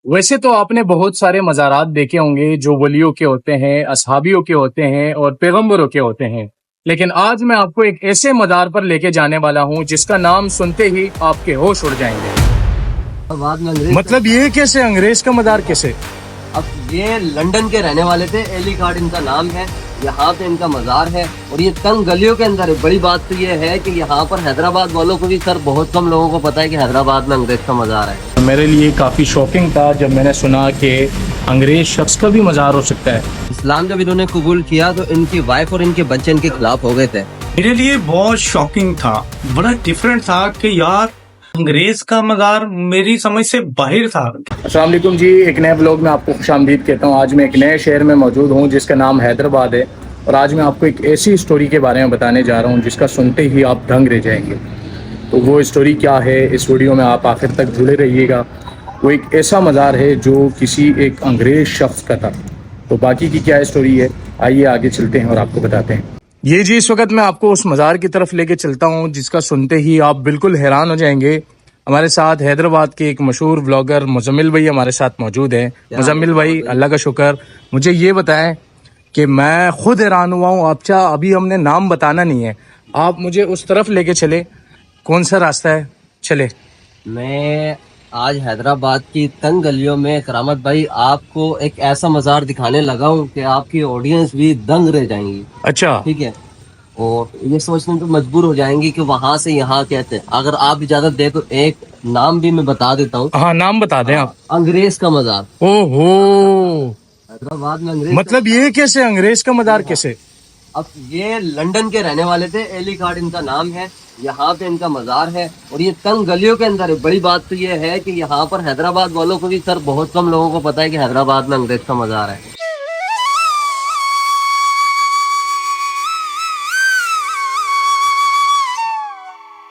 ویسے تو آپ نے بہت سارے مزارات دیکھے ہوں گے جو ولیوں کے ہوتے ہیں، اصحابیوں کے ہوتے ہیں اور پیغمبروں کے ہوتے ہیں، لیکن آج میں آپ کو ایک ایسے مزار پر لے کے جانے والا ہوں جس کا نام سنتے ہی آپ کے ہوش اڑ جائیں گے۔ بعد میں انگریز مطلب یہ کیسے؟ انگریز کا مزار کیسے؟ اب یہ لنڈن کے رہنے والے تھے، ایلی کارڈ ان کا نام ہے، یہاں پہ ان کا مزار ہے اور یہ تنگ گلیوں کے اندر ہے۔ بڑی بات تو یہ ہے کہ یہاں پر حیدرآباد والوں کو بھی سر بہت کم لوگوں کو پتا ہے کہ حیدرآباد میں انگریز کا مزار ہے۔ میرے لیے کافی شاکنگ تھا جب میں نے سنا کہ انگریز شخص کا بھی مزار ہو سکتا ہے۔ اسلام جب انہوں نے قبول کیا تو ان کی وائف اور ان کے بچے ان کے خلاف ہو گئے تھے۔ میرے لیے بہت شاکنگ تھا، بڑا ڈفرینٹ تھا کہ یار انگریز کا مزار میری سمجھ سے باہر تھا۔ السلام علیکم جی، ایک نئے بلاگ میں آپ کو خوش آمدید کہتا ہوں۔ آج میں ایک نئے شہر میں موجود ہوں جس کا نام حیدرآباد ہے، اور آج میں آپ کو ایک ایسی اسٹوری کے بارے میں بتانے جا رہا ہوں جس کا سنتے ہی آپ دنگ رہ جائیں گے۔ تو وہ اسٹوری کیا ہے، اس ویڈیو میں آپ آخر تک جڑے رہیے گا۔ وہ ایک ایسا مزار ہے جو کسی ایک انگریز شخص کا تھا۔ تو باقی کی کیا اسٹوری ہے، آئیے آگے چلتے ہیں اور آپ کو بتاتے ہیں۔ یہ جی، اس وقت میں آپ کو اس مزار کی طرف لے کے چلتا ہوں جس کا سنتے ہی آپ بالکل حیران ہو جائیں گے۔ ہمارے ساتھ حیدرآباد کے ایک مشہور بلاگر مزمل بھائی ہمارے ساتھ موجود ہیں۔ مزمل بھائی، اللہ کا شکر، مجھے یہ بتائیں کہ میں خود حیران ہوا ہوں۔ آپ ابھی ہم نے نام بتانا نہیں ہے، آپ مجھے اس طرف لے کے چلے، کون سا راستہ ہے، چلے۔ میں آج حیدرآباد کی تنگ گلیوں میں کرامت بھائی آپ کو ایک ایسا مزار دکھانے لگا ہوں کہ آپ کی آڈینس بھی دنگ رہ جائیں گی، اچھا، ٹھیک ہے؟ اور یہ سوچنے پہ مجبور ہو جائیں گی کہ وہاں سے یہاں کہتے ہیں۔ اگر آپ اجازت دے تو ایک نام بھی میں بتا دیتا ہوں، ہاں نام بتا دیں آپ۔ انگریز کا مزار۔ او ہو، حیدرآباد میں انگریز مطلب یہ کیسے؟ انگریز کا مزار کیسے؟ اب یہ لنڈن کے رہنے والے تھے، ایلی کارڈ ان کا نام ہے، یہاں پہ ان کا مزار ہے اور یہ تنگ گلیوں کے اندر ہے۔ بڑی بات تو یہ ہے کہ یہاں پر حیدرآباد والوں کو بھی سر بہت کم لوگوں کو پتا ہے کہ حیدرآباد میں انگریز کا مزار ہے۔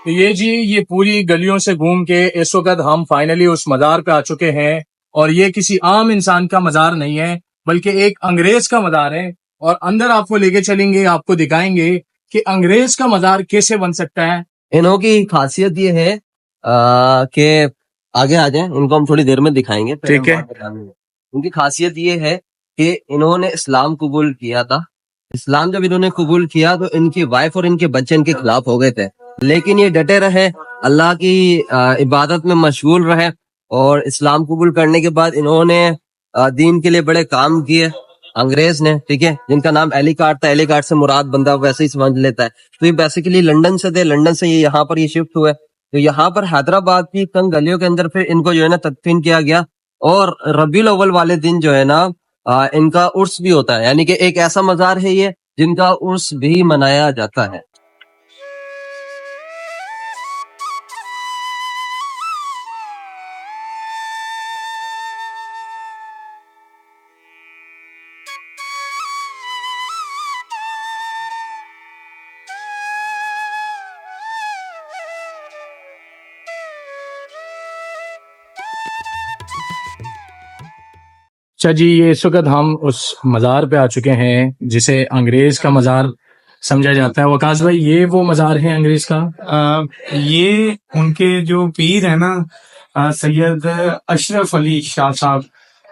تو یہ جی، یہ پوری گلیوں سے گھوم کے اس وقت ہم فائنلی اس مزار پہ آ چکے ہیں، اور یہ کسی عام انسان کا مزار نہیں ہے بلکہ ایک انگریز کا مزار ہے۔ اور اندر آپ کو لے کے چلیں گے، آپ کو دکھائیں گے کہ انگریز کا مزار کیسے بن سکتا ہے۔ انہوں کی خاصیت یہ ہے کہ آگے آ جائیں، ان کو ہم تھوڑی دیر میں دکھائیں گے، ٹھیک ہے۔ ان کی خاصیت یہ ہے کہ انہوں نے اسلام قبول کیا تھا۔ اسلام جب انہوں نے قبول کیا تو ان کی وائف اور ان کے بچے ان کے خلاف ہو گئے تھے، لیکن یہ ڈٹے رہے، اللہ کی عبادت میں مشغول رہے، اور اسلام قبول کرنے کے بعد انہوں نے دین کے لیے بڑے کام کیے۔ انگریز نے، ٹھیک ہے، جن کا نام ایلی کارڈ تھا، ایلی کارڈ سے مراد بندہ ویسے ہی سمجھ لیتا ہے، تو یہ بیسیکلی لنڈن سے تھے، لنڈن سے یہ یہاں پر یہ شفٹ ہوئے، تو یہاں پر حیدرآباد کی تنگ گلیوں کے اندر پھر ان کو جو ہے نا تدفین کیا گیا، اور ربیع الاول والے دن جو ہے نا ان کا عرس بھی ہوتا ہے، یعنی کہ ایک ایسا مزار ہے یہ جن کا عرس بھی منایا جاتا ہے۔ اچھا جی، یہ اس وقت ہم اس مزار پہ آ چکے ہیں جسے انگریز کا مزار سمجھا جاتا ہے۔ وقاص بھائی، یہ وہ مزار ہے انگریز کا؟ یہ ان کے جو پیر ہے نا، سید اشرف علی شاہ صاحب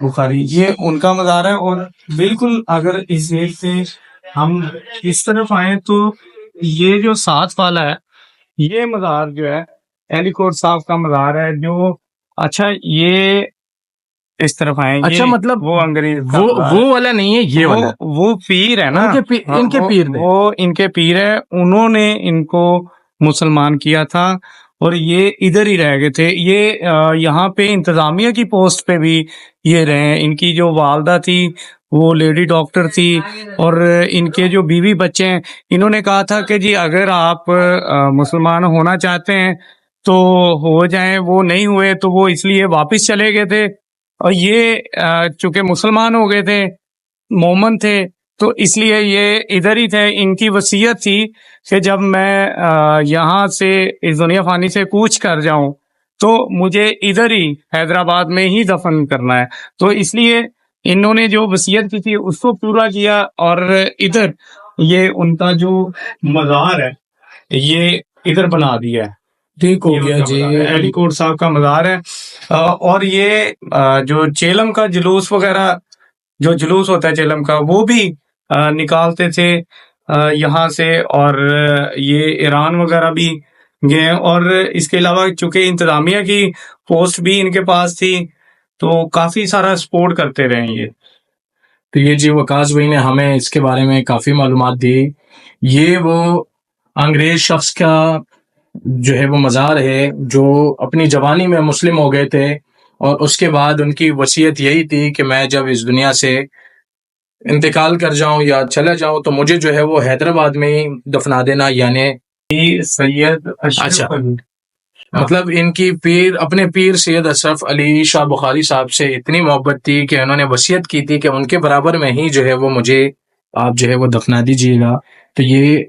بخاری، یہ ان کا مزار ہے۔ اور بالکل اگر اس سائڈ سے ہم اس طرف آئیں تو یہ جو ساتھ والا ہے، یہ مزار جو ہے ایلی کوٹ صاحب کا مزار ہے، جو اچھا یہ اس طرف آئیں، اچھا، مطلب وہ انگریز کا وہ والا نہیں ہے، یہ والا وہ پیر ہے نا، ان کے پیر تھے، وہ ان کے پیر ہے، انہوں نے ان کو مسلمان کیا تھا اور یہ ادھر ہی رہ گئے تھے۔ یہ یہاں پہ انتظامیہ کی پوسٹ پہ بھی یہ رہے۔ ان کی جو والدہ تھی وہ لیڈی ڈاکٹر تھی، اور ان کے جو بیوی بچے ہیں، انہوں نے کہا تھا کہ جی اگر آپ مسلمان ہونا چاہتے ہیں تو ہو جائیں، وہ نہیں ہوئے تو وہ اس لیے واپس چلے گئے تھے، اور یہ چونکہ مسلمان ہو گئے تھے، مومن تھے، تو اس لیے یہ ادھر ہی تھے۔ ان کی وصیت تھی کہ جب میں یہاں سے اس دنیا فانی سے کوچ کر جاؤں تو مجھے ادھر ہی حیدرآباد میں ہی دفن کرنا ہے، تو اس لیے انہوں نے جو وصیت کی تھی اس کو پورا کیا، اور ادھر یہ ان کا جو مزار ہے یہ ادھر بنا دیا ہے۔ ٹھیک ہو گیا جی۔ ایلی کوٹ صاحب کا مزار ہے، اور یہ جو چیلم کا جلوس وغیرہ جو جلوس ہوتا ہے چیلم کا وہ بھی نکالتے تھے یہاں سے، اور یہ ایران وغیرہ بھی گئے، اور اس کے علاوہ چونکہ انتظامیہ کی پوسٹ بھی ان کے پاس تھی تو کافی سارا سپورٹ کرتے رہے یہ۔ تو یہ جی وقاص بھائی نے ہمیں اس کے بارے میں کافی معلومات دی۔ یہ وہ انگریز شخص کا جو ہے وہ مزار ہے جو اپنی جوانی میں مسلم ہو گئے تھے، اور اس کے بعد ان کی وصیت یہی تھی کہ میں جب اس دنیا سے انتقال کر جاؤں یا چلا جاؤں تو مجھے جو ہے وہ حیدرآباد میں ہی دفنا دینا، یعنی سید اشرف اچھا، علی، مطلب ان کی پیر اپنے پیر سید اشرف علی شاہ بخاری صاحب سے اتنی محبت تھی کہ انہوں نے وصیت کی تھی کہ ان کے برابر میں ہی جو ہے وہ مجھے آپ جو ہے وہ دفنا دیجیے گا۔ تو یہ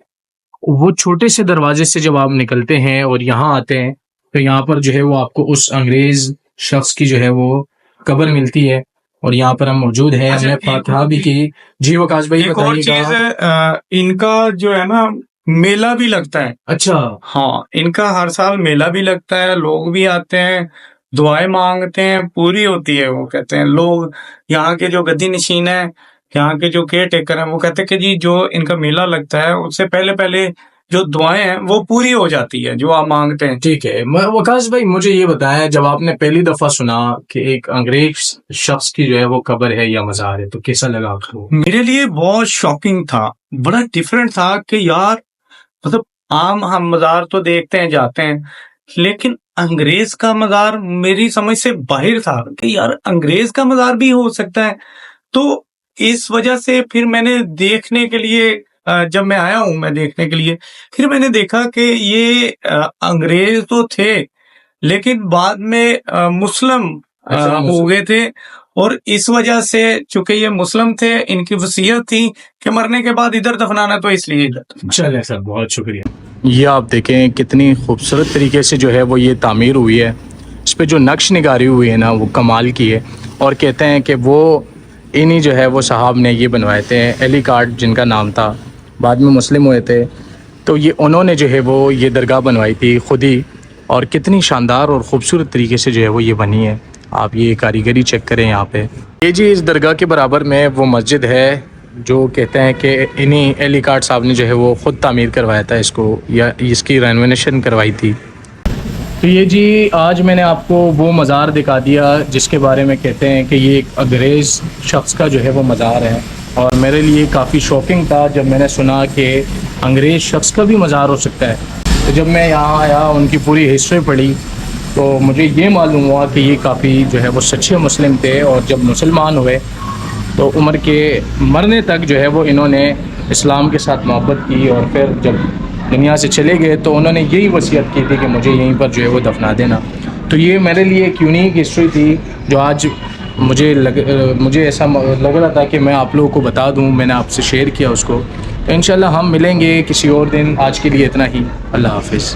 وہ چھوٹے سے دروازے سے جب آپ نکلتے ہیں اور یہاں آتے ہیں تو یہاں پر جو ہے وہ آپ کو اس انگریز شخص کی جو ہے وہ قبر ملتی ہے، اور یہاں پر ہم موجود ہیں، ہم نے فاتحہ بھی کی۔ جی وقاص بھائی ایک اور بتائیے چیز گا۔ ان کا جو ہے نا میلہ بھی لگتا ہے۔ اچھا، ہاں، ان کا ہر سال میلہ بھی لگتا ہے، لوگ بھی آتے ہیں، دعائیں مانگتے ہیں، پوری ہوتی ہے۔ وہ کہتے ہیں لوگ یہاں کے جو گدی نشین ہیں، یہاں کے جو کیئر ٹیکر ہیں، وہ کہتے ہیں کہ جی جو ان کا میلہ لگتا ہے اس سے پہلے پہلے جو دعائیں ہیں وہ پوری ہو جاتی ہے جو آپ مانگتے ہیں۔ ٹھیک ہے۔ وقاص بھائی مجھے یہ بتائیں، جب آپ نے پہلی دفعہ سنا کہ ایک انگریز شخص کی جو ہے وہ قبر ہے یا مزار ہے تو کیسا لگا آپ کو؟ میرے لیے بہت شاکنگ تھا، بڑا ڈفرینٹ تھا کہ یار مطلب عام ہم مزار تو دیکھتے ہیں جاتے ہیں، لیکن انگریز کا مزار میری سمجھ سے باہر تھا کہ یار انگریز کا مزار بھی ہو سکتا ہے۔ تو اس وجہ سے پھر میں نے دیکھنے کے لیے جب میں آیا ہوں میں دیکھنے کے لیے، پھر میں نے دیکھا کہ یہ انگریز تو تھے لیکن بعد میں مسلم ہو گئے تھے، اور اس وجہ سے چونکہ یہ مسلم تھے ان کی وصیت تھی کہ مرنے کے بعد ادھر دفنانا، تو اس لیے ادھر۔ چلے سر، بہت شکریہ۔ یہ آپ دیکھیں کتنی خوبصورت طریقے سے جو ہے وہ یہ تعمیر ہوئی ہے، اس پہ جو نقش نگاری ہوئی ہے نا وہ کمال کی ہے، اور کہتے ہیں کہ وہ انہی جو ہے وہ صاحب نے یہ بنوائے تھے، ایلی کارڈ جن کا نام تھا، بعد میں مسلم ہوئے تھے، تو یہ انہوں نے جو ہے وہ یہ درگاہ بنوائی تھی خود ہی، اور کتنی شاندار اور خوبصورت طریقے سے جو ہے وہ یہ بنی ہے۔ آپ یہ کاریگری چیک کریں یہاں پہ۔ یہ جی اس درگاہ کے برابر میں وہ مسجد ہے جو کہتے ہیں کہ انہی ایلی کارڈ صاحب نے جو ہے وہ خود تعمیر کروایا تھا اس کو، یا اس کی رینوویشن کروائی تھی۔ تو یہ جی آج میں نے آپ کو وہ مزار دکھا دیا جس کے بارے میں کہتے ہیں کہ یہ ایک انگریز شخص کا جو ہے وہ مزار ہے، اور میرے لیے کافی شوکنگ تھا جب میں نے سنا کہ انگریز شخص کا بھی مزار ہو سکتا ہے۔ تو جب میں یہاں آیا ان کی پوری ہسٹری پڑھی تو مجھے یہ معلوم ہوا کہ یہ کافی جو ہے وہ سچے مسلم تھے، اور جب مسلمان ہوئے تو عمر کے مرنے تک جو ہے وہ انہوں نے اسلام کے ساتھ محبت کی، اور پھر جب دنیا سے چلے گئے تو انہوں نے یہی وصیت کی تھی کہ مجھے یہیں پر جو ہے وہ دفنا دینا۔ تو یہ میرے لیے ایک یونیک ہسٹری تھی جو آج مجھے ایسا لگ رہا تھا کہ میں آپ لوگوں کو بتا دوں، میں نے آپ سے شیئر کیا اس کو۔ تو انشاءاللہ ہم ملیں گے کسی اور دن، آج کے لیے اتنا ہی، اللہ حافظ۔